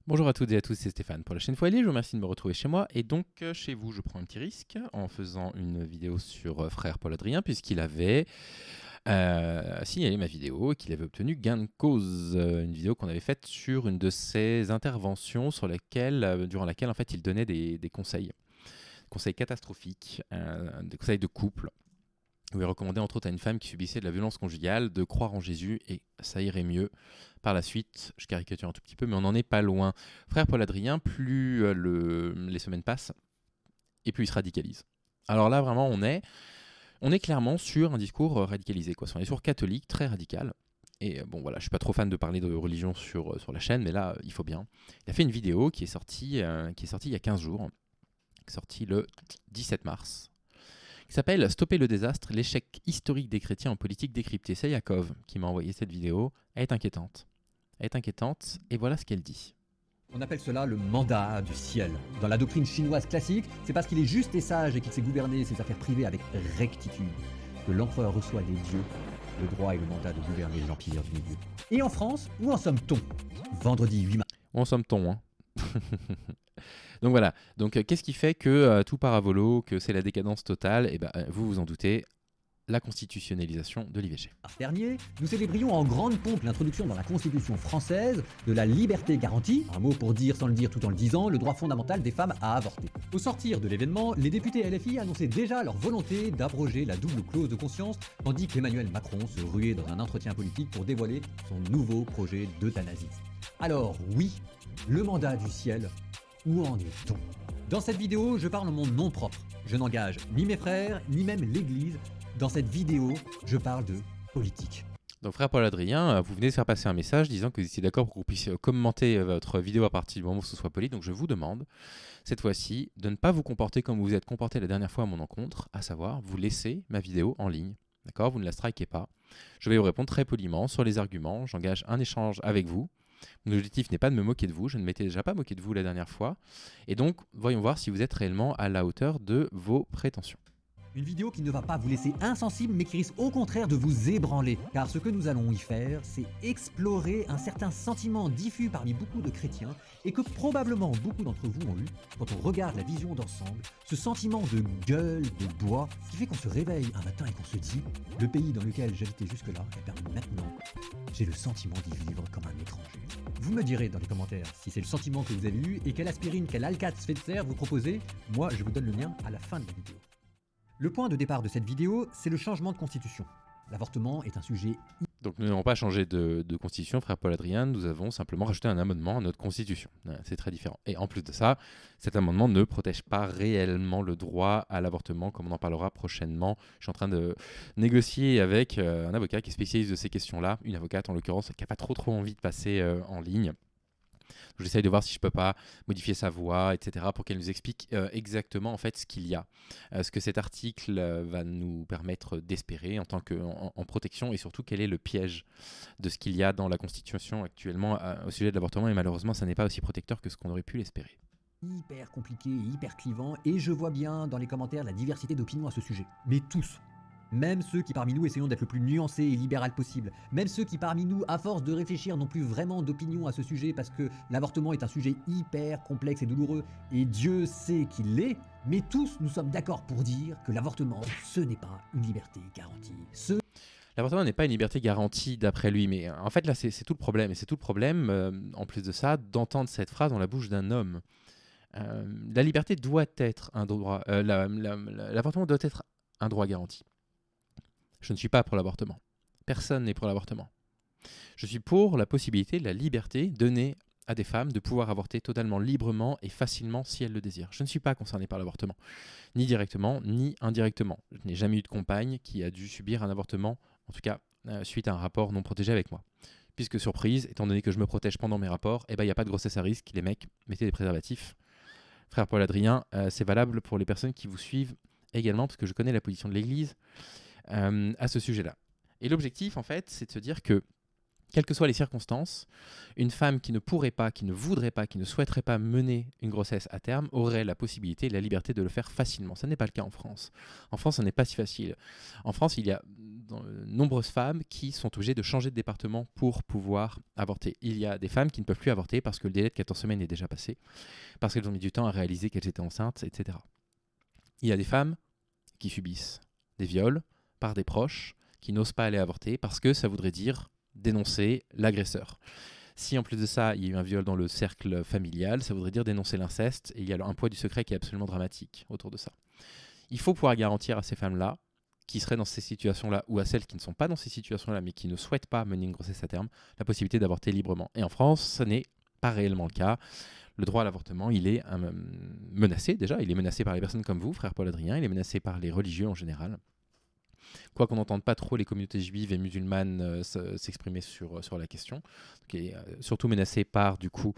Bonjour à toutes et à tous, c'est Stéphane pour la chaîne Foyer. Je vous remercie de me retrouver chez moi. Et donc, chez vous, je prends un petit risque en faisant une vidéo sur frère Paul Adrien, puisqu'il avait signalé ma vidéo et qu'il avait obtenu gain de cause. Une vidéo qu'on avait faite sur une de ses interventions durant laquelle en fait, il donnait des conseils catastrophiques, des conseils de couple. Où il recommandait entre autres à une femme qui subissait de la violence conjugale de croire en Jésus et ça irait mieux. Par la suite, je caricature un tout petit peu, mais on n'en est pas loin. Frère Paul Adrien, plus les semaines passent et plus il se radicalise. Alors là, vraiment, on est clairement sur un discours radicalisé, quoi. C'est un discours catholique très radical. Et bon, voilà, je suis pas trop fan de parler de religion sur la chaîne, mais là, il faut bien. Il a fait une vidéo qui est sortie il y a 15 jours, qui est sortie le 17 mars, qui s'appelle Stopper le désastre, l'échec historique des chrétiens en politique décryptée. C'est Yakov qui m'a envoyé cette vidéo. Elle est inquiétante. Et voilà ce qu'elle dit. On appelle cela le mandat du ciel. Dans la doctrine chinoise classique, c'est parce qu'il est juste et sage et qu'il sait gouverner ses affaires privées avec rectitude que l'empereur reçoit des dieux le droit et le mandat de gouverner l'empire du milieu. Et en France, où en sommes-t-on? Vendredi 8 mars. Où en somme-t-on, hein? Donc voilà. Donc qu'est-ce qui fait que tout part à volo, que c'est la décadence totale? Et ben vous vous en doutez, la constitutionnalisation de l'IVG. Dernier, nous célébrions en grande pompe l'introduction dans la Constitution française de la liberté garantie, un mot pour dire sans le dire tout en le disant, le droit fondamental des femmes à avorter. Au sortir de l'événement, les députés LFI annonçaient déjà leur volonté d'abroger la double clause de conscience, tandis qu'Emmanuel Macron se ruait dans un entretien politique pour dévoiler son nouveau projet d'euthanasie. Alors oui, le mandat du ciel, où en est-on? Dans cette vidéo, je parle en mon nom propre. Je n'engage ni mes frères, ni même l'Église. Dans cette vidéo, je parle de politique. Donc frère Paul Adrien, vous venez de faire passer un message disant que vous étiez d'accord pour que vous puissiez commenter votre vidéo à partir du moment où ce soit poli. Donc je vous demande, cette fois-ci, de ne pas vous comporter comme vous vous êtes comporté la dernière fois à mon encontre, à savoir, vous laissez ma vidéo en ligne. D'accord? Vous ne la strikez pas. Je vais vous répondre très poliment sur les arguments. J'engage un échange avec vous. Mon objectif n'est pas de me moquer de vous. Je ne m'étais déjà pas moqué de vous la dernière fois. Et donc, voyons voir si vous êtes réellement à la hauteur de vos prétentions. Une vidéo qui ne va pas vous laisser insensible mais qui risque au contraire de vous ébranler. Car ce que nous allons y faire, c'est explorer un certain sentiment diffus parmi beaucoup de chrétiens et que probablement beaucoup d'entre vous ont eu quand on regarde la vision d'ensemble, ce sentiment de gueule, de bois, qui fait qu'on se réveille un matin et qu'on se dit « Le pays dans lequel j'habitais jusque-là, et bien maintenant, j'ai le sentiment d'y vivre comme un étranger. » Vous me direz dans les commentaires si c'est le sentiment que vous avez eu et quelle aspirine, quel Alka Svetser vous proposez. Moi, je vous donne le mien à la fin de la vidéo. Le point de départ de cette vidéo, c'est le changement de constitution. L'avortement est un sujet... Donc nous n'avons pas changé de constitution, frère Paul Adrien, nous avons simplement rajouté un amendement à notre constitution. C'est très différent. Et en plus de ça, cet amendement ne protège pas réellement le droit à l'avortement, comme on en parlera prochainement. Je suis en train de négocier avec un avocat qui est spécialiste de ces questions-là, une avocate en l'occurrence, qui n'a pas trop envie de passer en ligne. J'essaye de voir si je peux pas modifier sa voix, etc., pour qu'elle nous explique exactement en fait ce qu'il y a, ce que cet article va nous permettre d'espérer en protection et surtout quel est le piège de ce qu'il y a dans la Constitution actuellement au sujet de l'avortement et malheureusement ça n'est pas aussi protecteur que ce qu'on aurait pu l'espérer. Hyper compliqué, hyper clivant, et je vois bien dans les commentaires la diversité d'opinions à ce sujet. Mais tous, même ceux qui parmi nous essayons d'être le plus nuancé et libéral possible, même ceux qui parmi nous, à force de réfléchir, n'ont plus vraiment d'opinion à ce sujet parce que l'avortement est un sujet hyper complexe et douloureux, et Dieu sait qu'il l'est, mais tous nous sommes d'accord pour dire que l'avortement, ce n'est pas une liberté garantie. L'avortement n'est pas une liberté garantie d'après lui, mais en fait là c'est tout le problème. Et c'est tout le problème, en plus de ça, d'entendre cette phrase dans la bouche d'un homme. La liberté doit être un droit, l'avortement doit être un droit garanti. Je ne suis pas pour l'avortement. Personne n'est pour l'avortement. Je suis pour la possibilité, la liberté donnée à des femmes de pouvoir avorter totalement librement et facilement si elles le désirent. Je ne suis pas concerné par l'avortement, ni directement, ni indirectement. Je n'ai jamais eu de compagne qui a dû subir un avortement, en tout cas suite à un rapport non protégé avec moi. Puisque surprise, étant donné que je me protège pendant mes rapports, il n'y a pas de grossesse à risque, les mecs, mettez des préservatifs. Frère Paul Adrien, c'est valable pour les personnes qui vous suivent également, parce que je connais la position de l'Église à ce sujet-là. Et l'objectif, en fait, c'est de se dire que quelles que soient les circonstances, une femme qui ne pourrait pas, qui ne voudrait pas, qui ne souhaiterait pas mener une grossesse à terme aurait la possibilité et la liberté de le faire facilement. Ce n'est pas le cas en France. En France, ce n'est pas si facile. En France, il y a de nombreuses femmes qui sont obligées de changer de département pour pouvoir avorter. Il y a des femmes qui ne peuvent plus avorter parce que le délai de 14 semaines est déjà passé, parce qu'elles ont mis du temps à réaliser qu'elles étaient enceintes, etc. Il y a des femmes qui subissent des viols par des proches qui n'osent pas aller avorter parce que ça voudrait dire dénoncer l'agresseur. Si en plus de ça, il y a eu un viol dans le cercle familial, ça voudrait dire dénoncer l'inceste, et il y a un poids du secret qui est absolument dramatique autour de ça. Il faut pouvoir garantir à ces femmes-là, qui seraient dans ces situations-là, ou à celles qui ne sont pas dans ces situations-là, mais qui ne souhaitent pas mener une grossesse à terme, la possibilité d'avorter librement. Et en France, ce n'est pas réellement le cas. Le droit à l'avortement, il est menacé déjà, il est menacé par les personnes comme vous, frère Paul Adrien, il est menacé par les religieux en général. Quoi qu'on n'entende pas trop les communautés juives et musulmanes s'exprimer sur la question, qui est surtout menacée par du coup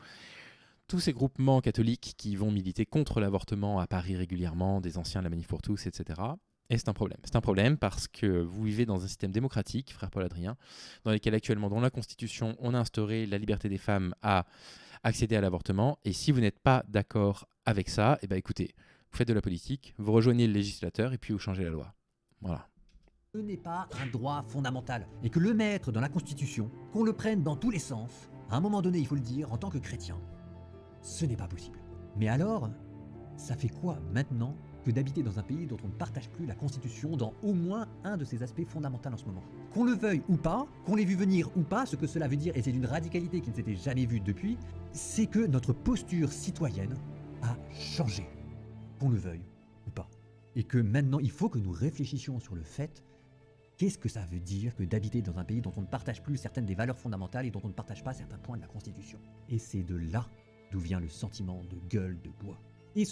tous ces groupements catholiques qui vont militer contre l'avortement à Paris régulièrement, des anciens de la Manif pour tous, etc. Et c'est un problème. C'est un problème parce que vous vivez dans un système démocratique, frère Paul Adrien, dans lequel actuellement, dans la Constitution, on a instauré la liberté des femmes à accéder à l'avortement. Et si vous n'êtes pas d'accord avec ça, eh ben écoutez, vous faites de la politique, vous rejoignez le législateur et puis vous changez la loi. Voilà. Ce n'est pas un droit fondamental. Et que le mettre dans la Constitution, qu'on le prenne dans tous les sens, à un moment donné, il faut le dire, en tant que chrétien, ce n'est pas possible. Mais alors, ça fait quoi maintenant que d'habiter dans un pays dont on ne partage plus la Constitution dans au moins un de ses aspects fondamentaux en ce moment? Qu'on le veuille ou pas, qu'on l'ait vu venir ou pas, ce que cela veut dire, et c'est d'une radicalité qui ne s'était jamais vue depuis, c'est que notre posture citoyenne a changé. Qu'on le veuille ou pas. Et que maintenant, il faut que nous réfléchissions sur le fait qu'est-ce que ça veut dire que d'habiter dans un pays dont on ne partage plus certaines des valeurs fondamentales et dont on ne partage pas certains points de la Constitution. Et c'est de là d'où vient le sentiment de gueule de bois.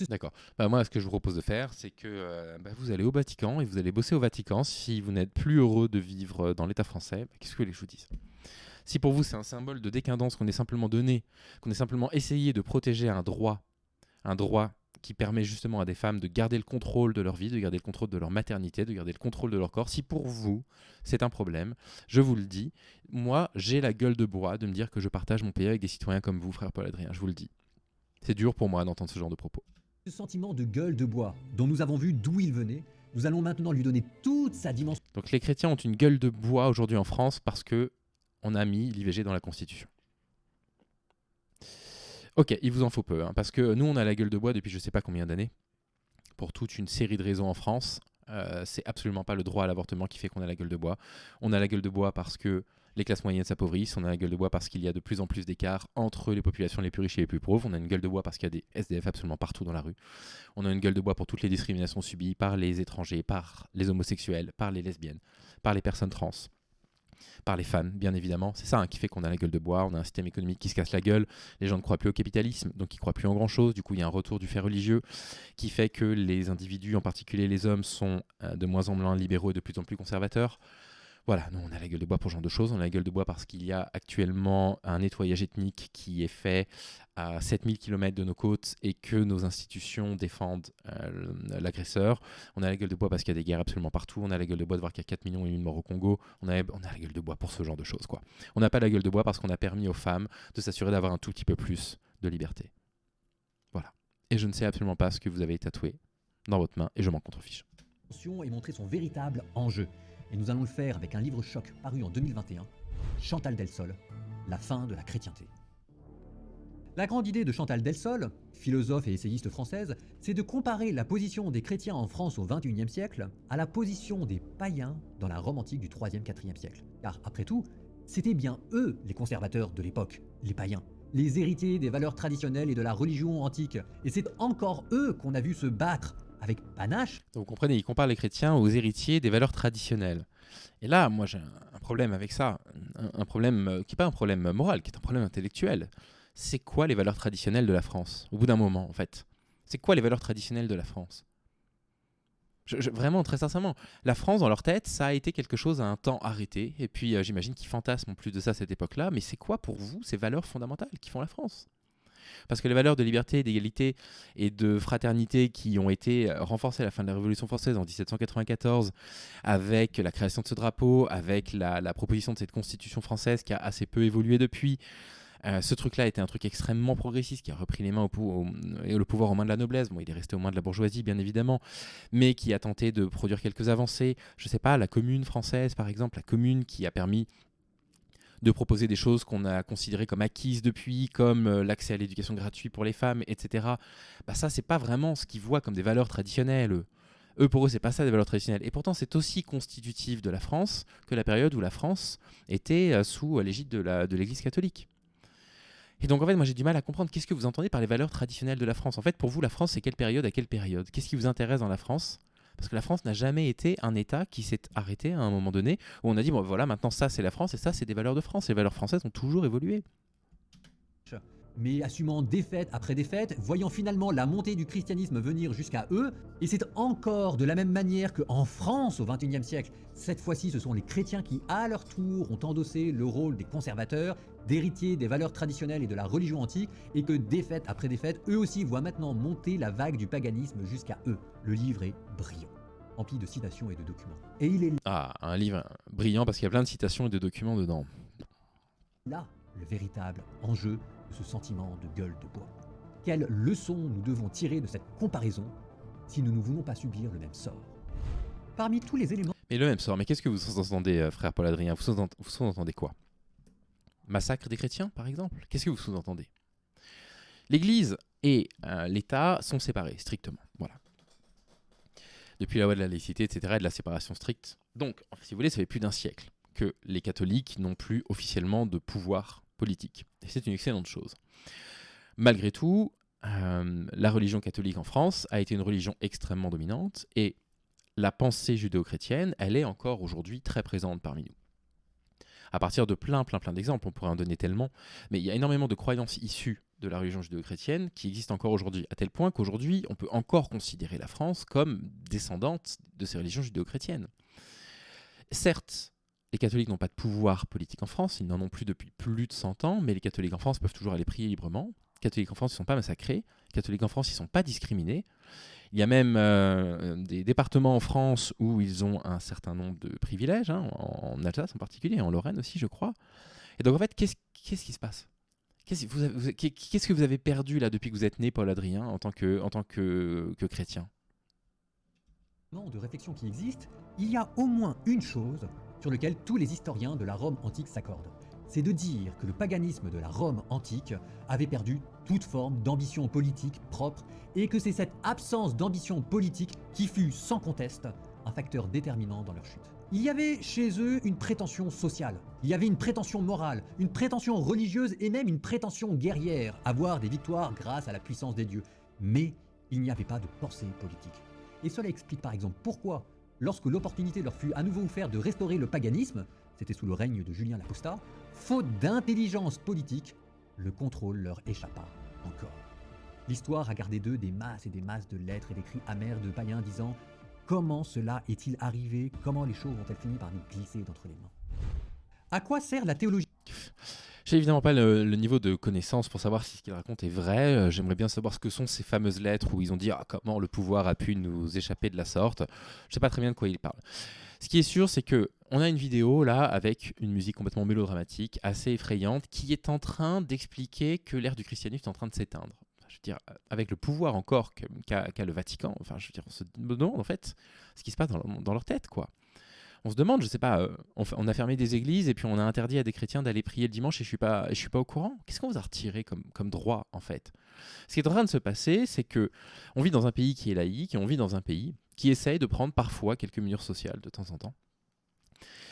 D'accord. Moi, ce que je vous propose de faire, c'est que vous allez au Vatican et vous allez bosser au Vatican. Si vous n'êtes plus heureux de vivre dans l'État français, qu'est-ce que je vous dis? Si pour vous, c'est un symbole de décadence qu'on ait simplement donné, qu'on ait simplement essayé de protéger un droit qui permet justement à des femmes de garder le contrôle de leur vie, de garder le contrôle de leur maternité, de garder le contrôle de leur corps. Si pour vous, c'est un problème, je vous le dis, moi, j'ai la gueule de bois de me dire que je partage mon pays avec des citoyens comme vous, frère Paul Adrien, je vous le dis. C'est dur pour moi d'entendre ce genre de propos. Ce sentiment de gueule de bois, dont nous avons vu d'où il venait, nous allons maintenant lui donner toute sa dimension. Donc les chrétiens ont une gueule de bois aujourd'hui en France parce qu'on a mis l'IVG dans la Constitution. Ok, il vous en faut peu, parce que nous, on a la gueule de bois depuis je ne sais pas combien d'années, pour toute une série de raisons en France. C'est absolument pas le droit à l'avortement qui fait qu'on a la gueule de bois. On a la gueule de bois parce que les classes moyennes s'appauvrissent, on a la gueule de bois parce qu'il y a de plus en plus d'écarts entre les populations les plus riches et les plus pauvres, on a une gueule de bois parce qu'il y a des SDF absolument partout dans la rue, on a une gueule de bois pour toutes les discriminations subies par les étrangers, par les homosexuels, par les lesbiennes, par les personnes trans, par les femmes, bien évidemment. C'est ça qui fait qu'on a la gueule de bois, on a un système économique qui se casse la gueule, les gens ne croient plus au capitalisme, donc ils ne croient plus en grand-chose, du coup il y a un retour du fait religieux qui fait que les individus, en particulier les hommes, sont de moins en moins libéraux et de plus en plus conservateurs. Voilà, nous on a la gueule de bois pour ce genre de choses, on a la gueule de bois parce qu'il y a actuellement un nettoyage ethnique qui est fait à 7000 km de nos côtes et que nos institutions défendent l'agresseur. On a la gueule de bois parce qu'il y a des guerres absolument partout, on a la gueule de bois de voir qu'il y a 4 millions et demi de morts au Congo, on a la gueule de bois pour ce genre de choses, quoi. On n'a pas la gueule de bois parce qu'on a permis aux femmes de s'assurer d'avoir un tout petit peu plus de liberté. Voilà. Et je ne sais absolument pas ce que vous avez tatoué dans votre main et je m'en contrefiche. Et montrer son véritable enjeu. Et nous allons le faire avec un livre choc paru en 2021, Chantal Delsol, La fin de la chrétienté. La grande idée de Chantal Delsol, philosophe et essayiste française, c'est de comparer la position des chrétiens en France au XXIe siècle à la position des païens dans la Rome antique du IIIe, IVe siècle. Car après tout, c'était bien eux les conservateurs de l'époque, les païens, les héritiers des valeurs traditionnelles et de la religion antique. Et c'est encore eux qu'on a vu se battre avec panache. Donc vous comprenez, il compare les chrétiens aux héritiers des valeurs traditionnelles. Et là, moi j'ai un problème avec ça, un problème qui n'est pas un problème moral, qui est un problème intellectuel. C'est quoi les valeurs traditionnelles de la France, au bout d'un moment en fait? C'est quoi les valeurs traditionnelles de la France? Vraiment, très sincèrement, la France dans leur tête, ça a été quelque chose à un temps arrêté, et puis j'imagine qu'ils fantasment en plus de ça à cette époque-là, mais c'est quoi pour vous ces valeurs fondamentales qui font la France? Parce que les valeurs de liberté, d'égalité et de fraternité qui ont été renforcées à la fin de la Révolution française en 1794, avec la création de ce drapeau, avec la proposition de cette constitution française qui a assez peu évolué depuis, ce truc-là était un truc extrêmement progressiste qui a repris les mains le pouvoir aux mains de la noblesse. Bon, il est resté aux mains de la bourgeoisie, bien évidemment, mais qui a tenté de produire quelques avancées. Je ne sais pas, la Commune française, par exemple, la Commune qui a permis de proposer des choses qu'on a considérées comme acquises depuis, comme l'accès à l'éducation gratuite pour les femmes, etc. Bah ça, c'est pas vraiment ce qu'ils voient comme des valeurs traditionnelles. Eux, pour eux, c'est pas ça des valeurs traditionnelles. Et pourtant, c'est aussi constitutif de la France que la période où la France était sous l'égide de l'Église catholique. Et donc en fait, moi j'ai du mal à comprendre qu'est-ce que vous entendez par les valeurs traditionnelles de la France. En fait, pour vous, la France, c'est quelle période à quelle période? Qu'est-ce qui vous intéresse dans la France? Parce que la France n'a jamais été un État qui s'est arrêté à un moment donné, où on a dit, bon voilà, maintenant ça c'est la France et ça c'est des valeurs de France. Les valeurs françaises ont toujours évolué. Mais assumant défaite après défaite, voyant finalement la montée du christianisme venir jusqu'à eux, et c'est encore de la même manière qu'en France au XXIe siècle, cette fois-ci ce sont les chrétiens qui à leur tour ont endossé le rôle des conservateurs, d'héritiers des valeurs traditionnelles et de la religion antique, et que défaite après défaite, eux aussi voient maintenant monter la vague du paganisme jusqu'à eux. Le livre est brillant, empli de citations et de documents. Et il est Ah, un livre brillant parce qu'il y a plein de citations et de documents dedans. là le véritable enjeu de ce sentiment de gueule de bois. Quelle leçon nous devons tirer de cette comparaison si nous ne voulons pas subir le même sort? Parmi tous les éléments... Mais le même sort, mais qu'est-ce que vous sous-entendez, frère Paul-Adrien? Vous sous-entendez quoi? Massacre des chrétiens, par exemple? Qu'est-ce que vous sous-entendez? L'Église et l'État sont séparés, strictement. Voilà. Depuis la loi de la laïcité, etc., et de la séparation stricte. Donc, si vous voulez, ça fait plus d'un siècle que les catholiques n'ont plus officiellement de pouvoir politique. Et c'est une excellente chose. Malgré tout, la religion catholique en France a été une religion extrêmement dominante et la pensée judéo-chrétienne, elle est encore aujourd'hui très présente parmi nous. À partir de plein d'exemples, on pourrait en donner tellement, mais il y a énormément de croyances issues de la religion judéo-chrétienne qui existent encore aujourd'hui, à tel point qu'aujourd'hui, on peut encore considérer la France comme descendante de ces religions judéo-chrétiennes. Certes, les catholiques n'ont pas de pouvoir politique en France, ils n'en ont plus depuis plus de 100 ans, mais les catholiques en France peuvent toujours aller prier librement. Les catholiques en France, ils ne sont pas massacrés. Les catholiques en France, ils ne sont pas discriminés. Il y a même des départements en France où ils ont un certain nombre de privilèges, hein, en Alsace en particulier, en Lorraine aussi, je crois. Et donc en fait, qu'est-ce qui se passe? Qu'est-ce que vous avez perdu là depuis que vous êtes né, Paul-Adrien, en tant que chrétien? De réflexion qui existent, il y a au moins une chose sur laquelle tous les historiens de la Rome antique s'accordent. C'est de dire que le paganisme de la Rome antique avait perdu toute forme d'ambition politique propre et que c'est cette absence d'ambition politique qui fut, sans conteste, un facteur déterminant dans leur chute. Il y avait chez eux une prétention sociale, il y avait une prétention morale, une prétention religieuse et même une prétention guerrière, avoir des victoires grâce à la puissance des dieux. Mais il n'y avait pas de pensée politique. Et cela explique par exemple pourquoi, lorsque l'opportunité leur fut à nouveau offerte de restaurer le paganisme, c'était sous le règne de Julien l'Apostat, faute d'intelligence politique, le contrôle leur échappa encore. L'histoire a gardé d'eux des masses et des masses de lettres et d'écrits amers de païens disant « Comment cela est-il arrivé? Comment les choses ont-elles fini par nous glisser d'entre les mains ?» À quoi sert la théologie? J'ai évidemment pas le niveau de connaissance pour savoir si ce qu'il raconte est vrai. J'aimerais bien savoir ce que sont ces fameuses lettres où ils ont dit comment le pouvoir a pu nous échapper de la sorte. Je sais pas très bien de quoi il parle. Ce qui est sûr, c'est que on a une vidéo là avec une musique complètement mélodramatique, assez effrayante, qui est en train d'expliquer que l'ère du christianisme est en train de s'éteindre. Enfin, je veux dire, avec le pouvoir encore qu'a le Vatican. Enfin, je veux dire, on se demande en fait ce qui se passe dans leur tête, quoi. On se demande, je sais pas, on a fermé des églises et puis on a interdit à des chrétiens d'aller prier le dimanche et je suis pas au courant. Qu'est-ce qu'on vous a retiré comme droit en fait? Ce qui est en train de se passer, c'est que on vit dans un pays qui est laïque et on vit dans un pays qui essaye de prendre parfois quelques mesures sociales de temps en temps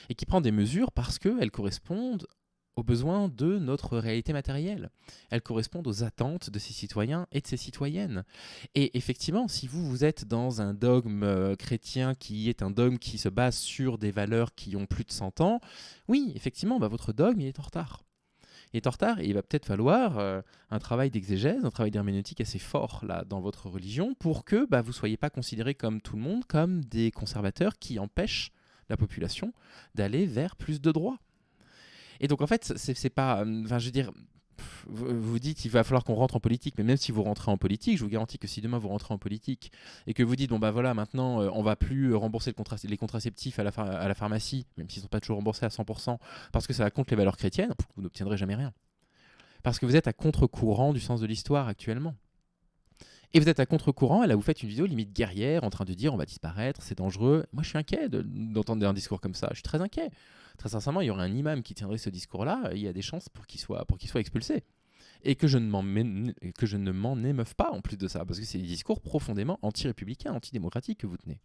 et qui prend des mesures parce qu'elles correspondent aux besoins de notre réalité matérielle. Elles correspondent aux attentes de ses citoyens et de ses citoyennes. Et effectivement, si vous êtes dans un dogme chrétien qui est un dogme qui se base sur des valeurs qui ont plus de 100 ans, oui, effectivement, votre dogme il est en retard. Il est en retard et il va peut-être falloir un travail d'exégèse, un travail d'herméneutique assez fort là, dans votre religion pour que vous ne soyez pas considérés comme tout le monde, comme des conservateurs qui empêchent la population d'aller vers plus de droits. Et donc en fait, c'est pas, je veux dire, vous dites qu'il va falloir qu'on rentre en politique, mais même si vous rentrez en politique, je vous garantis que si demain vous rentrez en politique et que vous dites bon bah voilà maintenant on va plus rembourser les contraceptifs à la pharmacie, même s'ils ne sont pas toujours remboursés à 100%, parce que ça va contre les valeurs chrétiennes, vous n'obtiendrez jamais rien. Parce que vous êtes à contre-courant du sens de l'histoire actuellement. Et vous êtes à contre-courant, et là vous faites une vidéo limite guerrière en train de dire on va disparaître, c'est dangereux. Moi je suis inquiet d'entendre un discours comme ça, je suis très inquiet. Très sincèrement, il y aurait un imam qui tiendrait ce discours-là, il y a des chances pour qu'il soit expulsé. Et que je ne m'en émeuve pas en plus de ça, parce que c'est des discours profondément anti-républicains, antidémocratiques que vous tenez.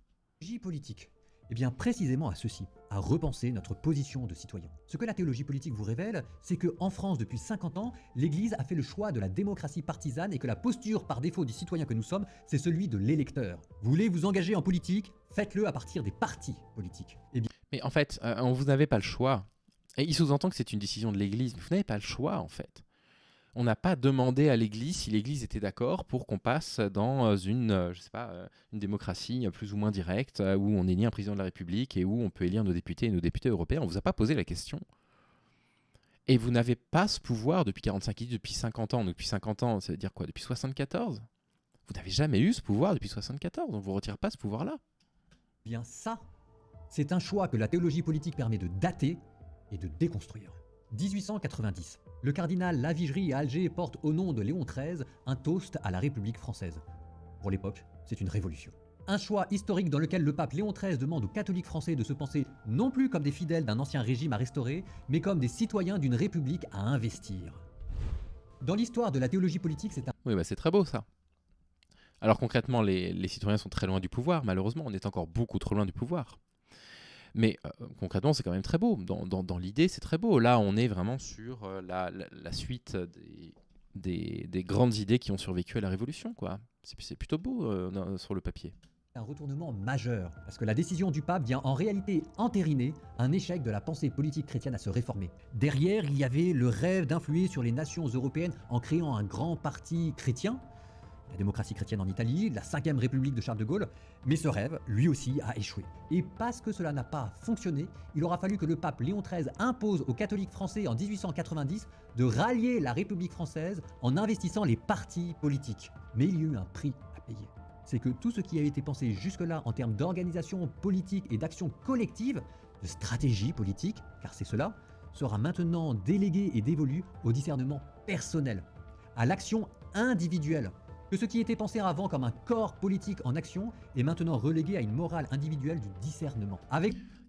Politique. Eh bien, précisément à ceci, à repenser notre position de citoyen. Ce que la théologie politique vous révèle, c'est qu'en France, depuis 50 ans, l'Église a fait le choix de la démocratie partisane et que la posture par défaut du citoyen que nous sommes, c'est celui de l'électeur. Vous voulez vous engager en politique, faites-le à partir des partis politiques. Eh bien... Mais en fait, vous n'avez pas le choix. Et il sous-entend que c'est une décision de l'Église, mais vous n'avez pas le choix en fait. On n'a pas demandé à l'Église si l'Église était d'accord pour qu'on passe dans une démocratie plus ou moins directe, où on élit un président de la République et où on peut élire nos députés et nos députés européens. On ne vous a pas posé la question. Et vous n'avez pas ce pouvoir depuis 45 ans, depuis 50 ans. Donc depuis 50 ans, ça veut dire quoi? Depuis 74? Vous n'avez jamais eu ce pouvoir depuis 74. On ne vous retire pas ce pouvoir-là. Bien ça, c'est un choix que la théologie politique permet de dater et de déconstruire. 1890. Le cardinal Lavigerie à Alger porte au nom de Léon XIII un toast à la République française. Pour l'époque, c'est une révolution. Un choix historique dans lequel le pape Léon XIII demande aux catholiques français de se penser non plus comme des fidèles d'un ancien régime à restaurer, mais comme des citoyens d'une république à investir. Dans l'histoire de la théologie politique, c'est un... Oui, bah c'est très beau ça. Alors concrètement, les citoyens sont très loin du pouvoir, malheureusement, on est encore beaucoup trop loin du pouvoir. Mais concrètement, c'est quand même très beau. Dans l'idée, c'est très beau. Là, on est vraiment sur la suite des grandes idées qui ont survécu à la Révolution, quoi. C'est plutôt beau sur le papier. Un retournement majeur, parce que la décision du pape vient en réalité entériner un échec de la pensée politique chrétienne à se réformer. Derrière, il y avait le rêve d'influer sur les nations européennes en créant un grand parti chrétien, la démocratie chrétienne en Italie, la 5e République de Charles de Gaulle, mais ce rêve, lui aussi, a échoué. Et parce que cela n'a pas fonctionné, il aura fallu que le pape Léon XIII impose aux catholiques français en 1890 de rallier la République française en investissant les partis politiques. Mais il y a eu un prix à payer. C'est que tout ce qui a été pensé jusque-là en termes d'organisation politique et d'action collective, de stratégie politique, car c'est cela, sera maintenant délégué et dévolu au discernement personnel, à l'action individuelle. Que ce qui était pensé avant comme un corps politique en action est maintenant relégué à une morale individuelle du discernement.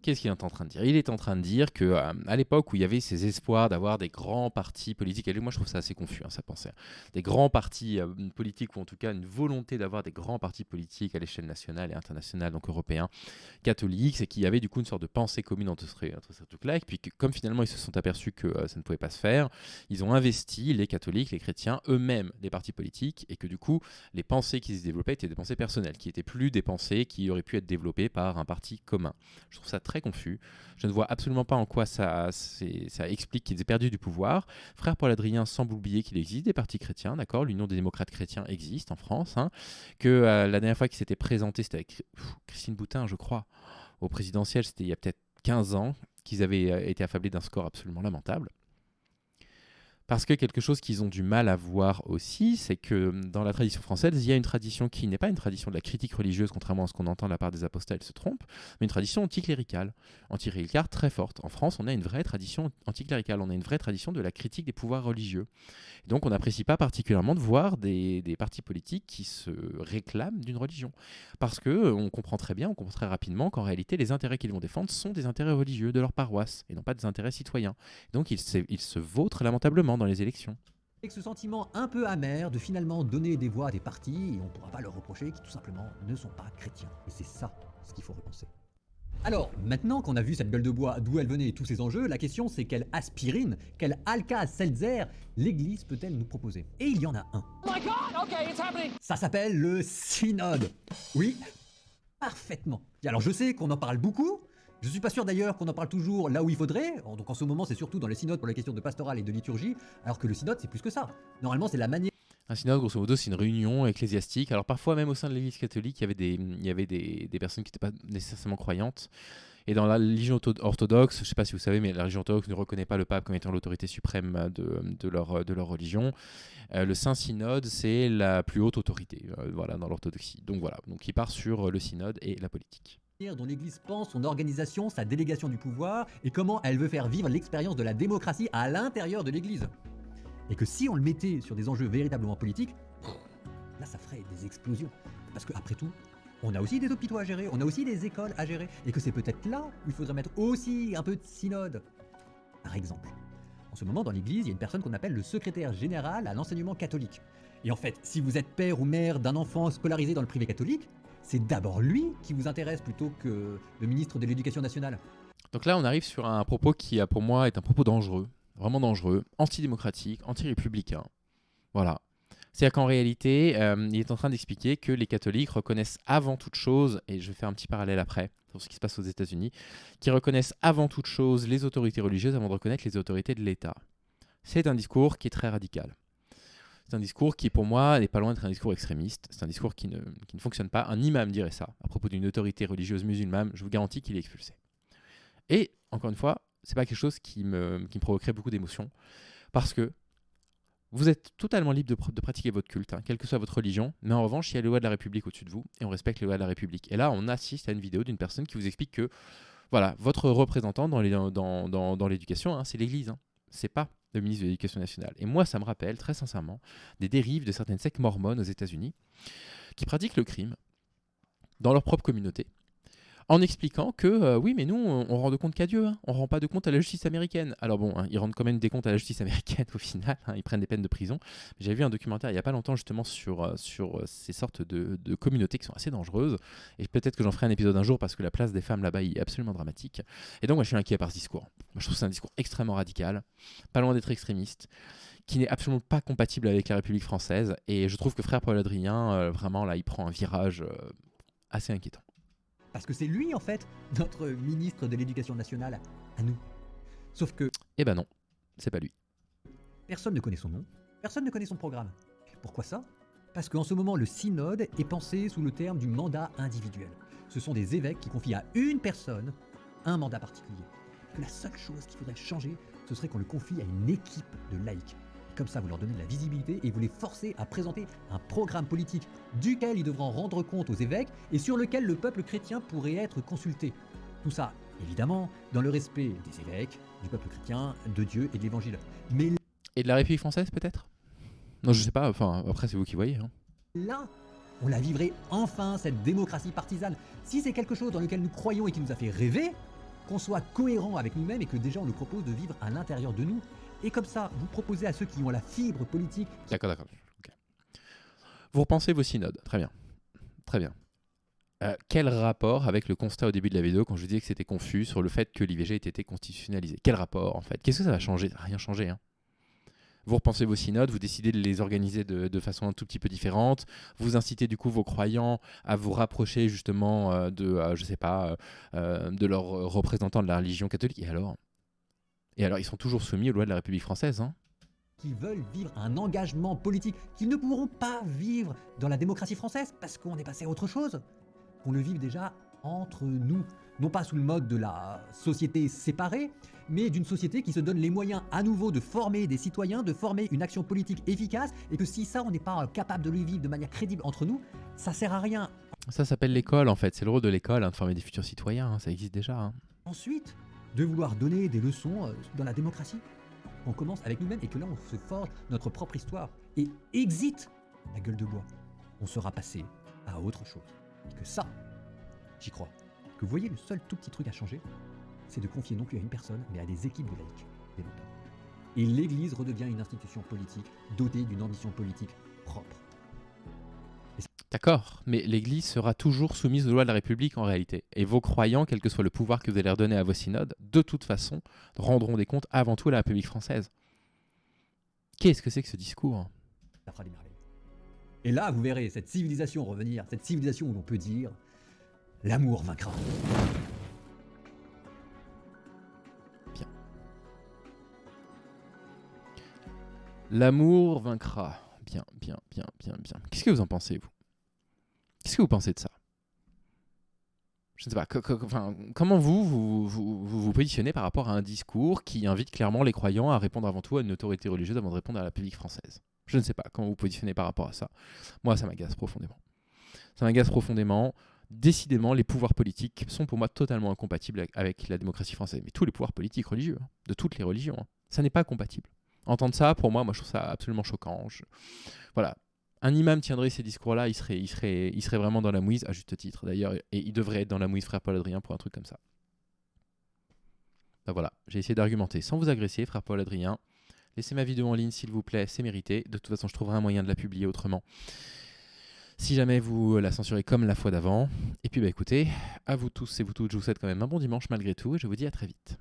Qu'est-ce qu'il est en train de dire? Il est en train de dire que à l'époque où il y avait ces espoirs d'avoir des grands partis politiques, et moi je trouve ça assez confus, sa pensée, des grands partis politiques, ou en tout cas une volonté d'avoir des grands partis politiques à l'échelle nationale et internationale, donc européens, catholiques, c'est qu'il y avait du coup une sorte de pensée commune entre ces trucs-là, et puis comme finalement ils se sont aperçus que ça ne pouvait pas se faire, ils ont investi, les catholiques, les chrétiens, eux-mêmes des partis politiques, et que du coup les pensées qui se développaient étaient des pensées personnelles, qui étaient plus des pensées qui auraient pu être développées par un parti commun. Je trouve ça très confus. Je ne vois absolument pas en quoi ça explique qu'ils aient perdu du pouvoir. Frère Paul Adrien semble oublier qu'il existe des partis chrétiens, d'accord? L'Union des démocrates chrétiens existe en France, que la dernière fois qu'il s'était présenté, c'était avec Christine Boutin, je crois, au présidentiel, c'était il y a peut-être 15 ans, qu'ils avaient été affablés d'un score absolument lamentable. Parce que quelque chose qu'ils ont du mal à voir aussi, c'est que dans la tradition française, il y a une tradition qui n'est pas une tradition de la critique religieuse, contrairement à ce qu'on entend de la part des apostats, elle se trompe, mais une tradition anticléricale. Anticléricale très forte. En France, on a une vraie tradition anticléricale, on a une vraie tradition de la critique des pouvoirs religieux. Et donc on n'apprécie pas particulièrement de voir des partis politiques qui se réclament d'une religion. Parce qu'on comprend très bien, on comprend très rapidement qu'en réalité, les intérêts qu'ils vont défendre sont des intérêts religieux de leur paroisse, et non pas des intérêts citoyens. Donc ils se vautrent lamentablement dans les élections. Avec ce sentiment un peu amer de finalement donner des voix à des partis, et on ne pourra pas leur reprocher, qui tout simplement ne sont pas chrétiens. Et c'est ça ce qu'il faut repenser. Alors, maintenant qu'on a vu cette gueule de bois, d'où elle venait et tous ces enjeux, la question c'est quelle aspirine, quel Alka-Seltzer l'Église peut-elle nous proposer? Et il y en a un. Oh my God, okay, it's happening. Ça s'appelle le synode. Oui, parfaitement. Et alors je sais qu'on en parle beaucoup. Je suis pas sûr d'ailleurs qu'on en parle toujours là où il faudrait, donc en ce moment c'est surtout dans les synodes pour les questions de pastoral et de liturgie, alors que le synode c'est plus que ça. Normalement c'est la manière... Un synode, grosso modo, c'est une réunion ecclésiastique. Alors parfois, même au sein de l'Église catholique, il y avait des personnes qui n'étaient pas nécessairement croyantes. Et dans la religion orthodoxe, je ne sais pas si vous savez, mais la religion orthodoxe ne reconnaît pas le pape comme étant l'autorité suprême de leur religion. Le Saint Synode, c'est la plus haute autorité voilà, dans l'orthodoxie. Donc voilà, donc il part sur le synode et la politique. Dont l'Église pense son organisation, sa délégation du pouvoir et comment elle veut faire vivre l'expérience de la démocratie à l'intérieur de l'Église. Et que si on le mettait sur des enjeux véritablement politiques, là ça ferait des explosions. Parce qu'après tout, on a aussi des hôpitaux à gérer, on a aussi des écoles à gérer, et que c'est peut-être là où il faudrait mettre aussi un peu de synode. Par exemple, en ce moment dans l'Église, il y a une personne qu'on appelle le secrétaire général à l'enseignement catholique. Et en fait, si vous êtes père ou mère d'un enfant scolarisé dans le privé catholique, c'est d'abord lui qui vous intéresse plutôt que le ministre de l'Éducation nationale. Donc là, on arrive sur un propos qui, pour moi, est un propos dangereux, vraiment dangereux, antidémocratique, anti-républicain. Voilà. C'est-à-dire qu'en réalité, il est en train d'expliquer que les catholiques reconnaissent avant toute chose, et je vais faire un petit parallèle après, sur ce qui se passe aux États-Unis, qui reconnaissent avant toute chose les autorités religieuses avant de reconnaître les autorités de l'État. C'est un discours qui est très radical. C'est un discours qui, pour moi, n'est pas loin d'être un discours extrémiste. C'est un discours qui ne fonctionne pas. Un imam dirait ça à propos d'une autorité religieuse musulmane. Je vous garantis qu'il est expulsé. Et, encore une fois, ce n'est pas quelque chose qui me provoquerait beaucoup d'émotions. Parce que vous êtes totalement libre de pratiquer votre culte, quelle que soit votre religion. Mais en revanche, il y a les lois de la République au-dessus de vous. Et on respecte les lois de la République. Et là, on assiste à une vidéo d'une personne qui vous explique que voilà, votre représentant dans l'éducation, c'est l'Église. C'est pas le ministre de l'Éducation nationale. Et moi, ça me rappelle, très sincèrement, des dérives de certaines sectes mormones aux États-Unis qui pratiquent le crime dans leur propre communauté, en expliquant que oui, mais nous, on rend de compte qu'à Dieu, on ne rend pas de compte à la justice américaine. Alors bon, ils rendent quand même des comptes à la justice américaine au final, ils prennent des peines de prison. J'avais vu un documentaire il n'y a pas longtemps justement sur ces sortes de communautés qui sont assez dangereuses, et peut-être que j'en ferai un épisode un jour parce que la place des femmes là-bas est absolument dramatique. Et donc moi je suis inquiet par ce discours. Moi, je trouve que c'est un discours extrêmement radical, pas loin d'être extrémiste, qui n'est absolument pas compatible avec la République française, et je trouve que frère Paul Adrien, vraiment là, il prend un virage assez inquiétant. Parce que c'est lui, en fait, notre ministre de l'Éducation nationale, à nous. Sauf que... Eh ben non, c'est pas lui. Personne ne connaît son nom, personne ne connaît son programme. Pourquoi ça? Parce qu'en ce moment, le synode est pensé sous le terme du mandat individuel. Ce sont des évêques qui confient à une personne un mandat particulier. Que la seule chose qu'il faudrait changer, ce serait qu'on le confie à une équipe de laïcs. Comme ça, vous leur donnez de la visibilité et vous les forcez à présenter un programme politique duquel ils devront rendre compte aux évêques et sur lequel le peuple chrétien pourrait être consulté. Tout ça, évidemment, dans le respect des évêques, du peuple chrétien, de Dieu et de l'Évangile. Mais et de la République française, peut-être? Non, je sais pas, enfin, après, c'est vous qui voyez. Là, on la vivrait enfin, cette démocratie partisane. Si c'est quelque chose dans lequel nous croyons et qui nous a fait rêver, qu'on soit cohérent avec nous-mêmes et que déjà on nous propose de vivre à l'intérieur de nous. Et comme ça, vous proposez à ceux qui ont la fibre politique... D'accord. Okay. Vous repensez vos synodes, très bien. Très bien. Quel rapport avec le constat au début de la vidéo quand je vous disais que c'était confus sur le fait que l'IVG ait été constitutionnalisé? Quel rapport en fait? Qu'est-ce que ça va changer? Ça va rien changer. Vous repensez vos synodes, vous décidez de les organiser de façon un tout petit peu différente, vous incitez du coup vos croyants à vous rapprocher justement de leurs représentants de la religion catholique. Et alors, ils sont toujours soumis aux lois de la République française. Qui veulent vivre un engagement politique, qu'ils ne pourront pas vivre dans la démocratie française, parce qu'on est passé à autre chose. Qu'on le vive déjà entre nous. Non pas sous le mode de la société séparée, mais d'une société qui se donne les moyens à nouveau de former des citoyens, de former une action politique efficace, et que si ça, on n'est pas capable de le vivre de manière crédible entre nous, ça sert à rien. Ça s'appelle l'école en fait, c'est le rôle de l'école, de former des futurs citoyens, ça existe déjà. Ensuite, de vouloir donner des leçons dans la démocratie. On commence avec nous-mêmes et que là on se forge notre propre histoire. Et exit la gueule de bois. On sera passé à autre chose. Et que ça, j'y crois. Que vous voyez, le seul tout petit truc à changer, c'est de confier non plus à une personne, mais à des équipes de laïcs, des mandats. Et l'Église redevient une institution politique dotée d'une ambition politique propre. D'accord, mais l'Église sera toujours soumise aux lois de la République en réalité. Et vos croyants, quel que soit le pouvoir que vous allez leur donner à vos synodes, de toute façon, rendront des comptes avant tout à la République française. Qu'est-ce que c'est que ce discours? Ça fera des merveilles. Et là, vous verrez cette civilisation revenir, cette civilisation où l'on peut dire « l'amour vaincra ». L'amour vaincra. bien, bien, bien, bien, bien. Qu'est-ce que vous en pensez, vous? Qu'est-ce que vous pensez de ça? Je ne sais pas, comment vous positionnez par rapport à un discours qui invite clairement les croyants à répondre avant tout à une autorité religieuse avant de répondre à la publique française? Je ne sais pas comment vous positionnez par rapport à ça. Moi, ça m'agace profondément. Ça m'agace profondément. Décidément, les pouvoirs politiques sont pour moi totalement incompatibles avec la démocratie française. Mais tous les pouvoirs politiques religieux, hein, de toutes les religions, hein, ça n'est pas compatible. Entendre ça, pour moi, je trouve ça absolument choquant. Voilà. Un imam tiendrait ces discours-là, il serait vraiment dans la mouise, à juste titre d'ailleurs, et il devrait être dans la mouise, frère Paul-Adrien, pour un truc comme ça. Ben voilà, j'ai essayé d'argumenter sans vous agresser, frère Paul-Adrien. Laissez ma vidéo en ligne, s'il vous plaît, c'est mérité. De toute façon, je trouverai un moyen de la publier autrement. Si jamais vous la censurez comme la fois d'avant. Et puis écoutez, à vous tous et vous toutes, je vous souhaite quand même un bon dimanche malgré tout, et je vous dis à très vite.